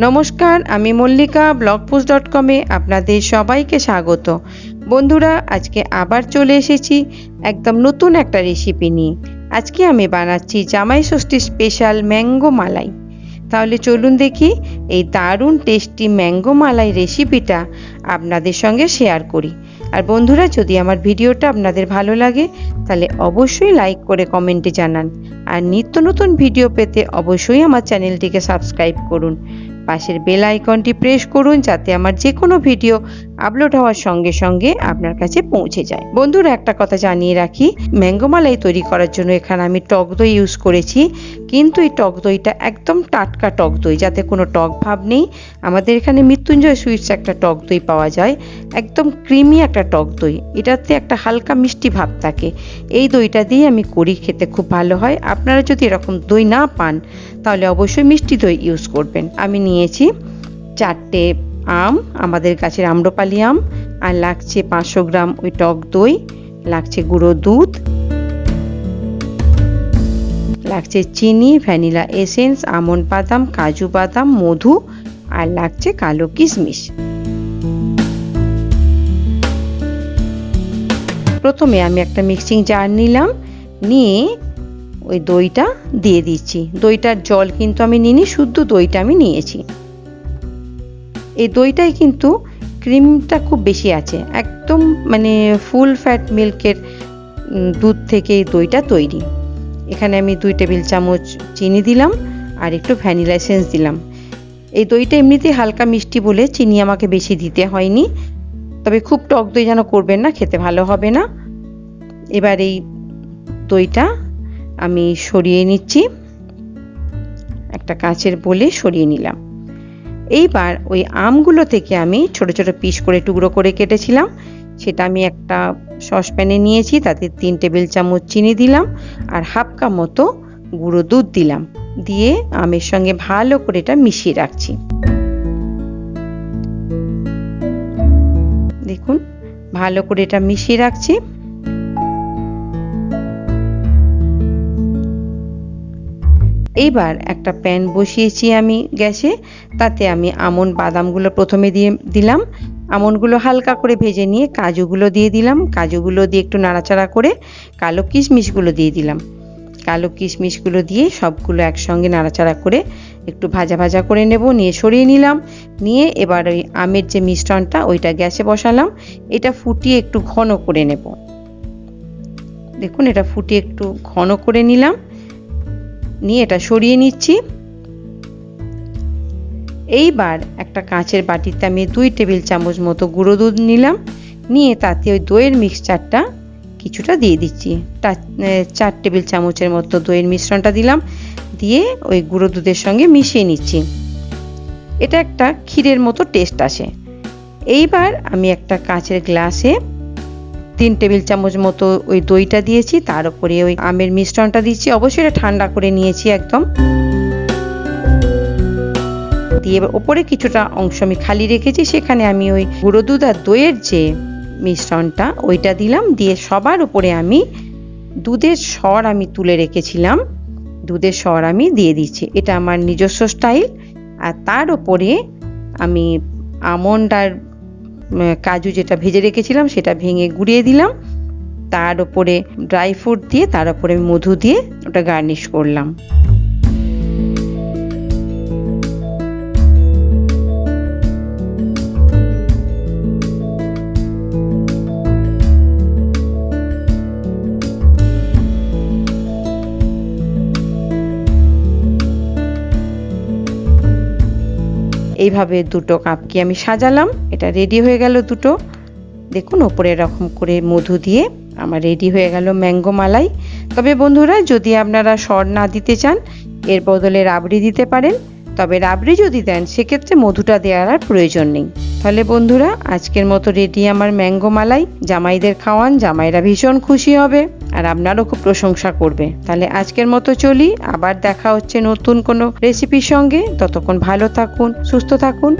নমস্কার, আমি মল্লিকা BLOGFOODZ.com-এ আপনাদের সবাইকে স্বাগত। বন্ধুরা, আজকে আবার চলে এসেছি একদম নতুন একটা রেসিপি নিয়ে। আজকে আমি বানাচ্ছি জামাই ষষ্ঠী স্পেশাল ম্যাঙ্গো মালাই। তাহলে চলুন দেখি এই দারুণ টেস্টি ম্যাঙ্গো মালাই রেসিপিটা আপনাদের সঙ্গে শেয়ার করি। আর বন্ধুরা, যদি আমার ভিডিওটা আপনাদের ভালো লাগে তাহলে অবশ্যই লাইক করে কমেন্টে জানান। আর নিত্য নতুন ভিডিও পেতে অবশ্যই আমার চ্যানেলটিকে সাবস্ক্রাইব করুন। পাশের বেল আইকনটি প্রেস করুন যাতে আমার যে কোনো ভিডিও আপলোড হওয়ার সঙ্গে সঙ্গে আপনার কাছে পৌঁছে যায়। বন্ধুরা, একটা কথা জানিয়ে রাখি, ম্যাঙ্গো মালাই তৈরি করার জন্য এখানে আমি টক দই ইউজ করেছি, কিন্তু এই টক দইটা একদম টাটকা টক দই, যাতে কোনো টক ভাব নেই। আমাদের এখানে মৃত্যুঞ্জয় সুইটস একটা টক দই পাওয়া যায়, একদম ক্রিমি একটা টক দই, এটাতে একটা হালকা মিষ্টি ভাব থাকে। এই দইটা দিয়ে আমি করি, খেতে খুব ভালো হয়। আপনারা যদি এরকম দই না পান তাহলে অবশ্যই মিষ্টি দই ইউজ করবেন। আমি নিয়েছি 4টে আম, আমাদের গাছের আম্রপালি আম, আর লাগছে 500 গ্রাম ওই টক দই, লাগছে গুঁড়ো দুধ, লাগছে চিনি, ভ্যানিলা এসেন্স, আমন্ড বাদাম, কাজু বাদাম, মধু, আর লাগছে কালো কিশমিশ। প্রথমে আমি একটা মিক্সিং জার নিলাম, নিয়ে ওই দইটা দিয়ে দিচ্ছি। দইটার জল কিন্তু আমি নিইনি, শুদ্ধ দইটা আমি নিয়েছি। এই দইটাই কিন্তু ক্রিমটা খুব বেশি আছে, একদম মানে ফুল ফ্যাট মিল্কের দুধ থেকে এই দইটা তৈরি। এখানে আমি 2 টেবিল চামচ চিনি দিলাম আর একটু ভ্যানিলা এসেন্স দিলাম। এই দইটা এমনিতেই হালকা মিষ্টি বলে চিনি আমাকে বেশি দিতে হয়নি, তবে খুব টক দই যেন করবেন না, খেতে ভালো হবে না। এবার এই দইটা আমি সরিয়ে নিচ্ছি, একটা কাঁচের বোলে সরিয়ে নিলাম। এইবার ওই আমগুলো থেকে আমি ছোট ছোট পিস করে টুকরো করে কেটেছিলাম, সেটা আমি একটা সসপ্যানে নিয়েছি, তাতে 3 টেবিল চামচ চিনি দিলাম আর হাফ কাপ মতো গুঁড়ো দুধ দিলাম, দিয়ে আমের সঙ্গে ভালো করে এটা মিশিয়ে রাখছি। দেখুন, ভালো করে এটা মিশিয়ে রাখছি। এইবার একটা প্যান বসিয়েছি আমি গ্যাসে, তাতে আমি আমন্ড বাদামগুলো প্রথমে দিয়ে দিলাম। আমন্ডগুলো হালকা করে ভেজে নিয়ে কাজুগুলো দিয়ে দিলাম, কাজুগুলো দিয়ে একটু নাড়াচাড়া করে কালো কিশমিশগুলো দিয়ে দিলাম। কালো কিশমিশগুলো দিয়ে সবগুলো একসঙ্গে নাড়াচাড়া করে একটু ভাজা ভাজা করে নেব, নিয়ে সরিয়ে নিলাম। নিয়ে এবার ওই আমের যে মিশ্রণটা ওইটা গ্যাসে বসালাম, এটা ফুটিয়ে একটু ঘন করে নেব। দেখুন, এটা ফুটিয়ে একটু ঘন করে নিলাম, নিয়ে এটা সরিয়ে নিচ্ছি। এইবার একটা কাঁচের বাটিতে আমি 2 টেবিল চামচ মতো গুঁড়ো দুধ নিলাম, নিয়ে তাতে ওই দইয়ের মিক্সচারটা কিছুটা দিয়ে দিচ্ছি। 4 টেবিল চামচের মতো দইয়ের মিশ্রণটা দিলাম, দিয়ে ওই গুঁড়ো দুধের সঙ্গে মিশিয়ে নিচ্ছি। এটা একটা ক্ষীরের মতো টেস্ট আসে। এইবার আমি একটা কাঁচের গ্লাসে 3 টেবিল চামচ মতো ওই দইটা দিয়েছি, তার উপরে ওই আমের মিশ্রণটা দিচ্ছি। অবশ্যই এটা ঠান্ডা করে নিয়েছি একদম। দিয়ে এবার ওপরে কিছুটা অংশ আমি খালি রেখেছি, সেখানে আমি ওই গুঁড়ো দুধ আর দইয়ের যে মিশ্রণটা ওইটা দিলাম, দিয়ে সবার উপরে আমি দুধের সর আমি তুলে রেখেছিলাম, দুধের সর আমি দিয়ে দিচ্ছি। এটা আমার নিজস্ব স্টাইল। আর তার উপরে আমি আমন্ড আর কাজু যেটা ভেজে রেখেছিলাম সেটা ভেঙে গুঁড়িয়ে দিলাম, তার উপরে ড্রাই ফ্রুট দিয়ে, তার উপরে মধু দিয়ে ওটা গার্নিশ করলাম। এইভাবে 2টো কাপকে আমি সাজালাম, এটা রেডি হয়ে গেল 2টো। দেখুন, ওপরে এরকম করে মধু দিয়ে আমার রেডি হয়ে গেল ম্যাঙ্গো মালাই। তবে বন্ধুরা, যদি আপনারা সর না দিতে চান, এর বদলে রাবড়ি দিতে পারেন। তবে রাবড়ি যদি দেন সেক্ষেত্রে মধুটা দেওয়ার আর প্রয়োজন নেই। তাহলে বন্ধুরা, আজকের মতো রেডি আমার ম্যাঙ্গো মালাই। জামাইদের খাওয়ান, জামাইরা ভীষণ খুশি হবে আর আপনারও খুব প্রশংসা করবে। তাহলে আজকের মতো চলি, আবার দেখা হচ্ছে নতুন কোনো রেসিপির সঙ্গে। ততক্ষণ ভালো থাকুন, সুস্থ থাকুন।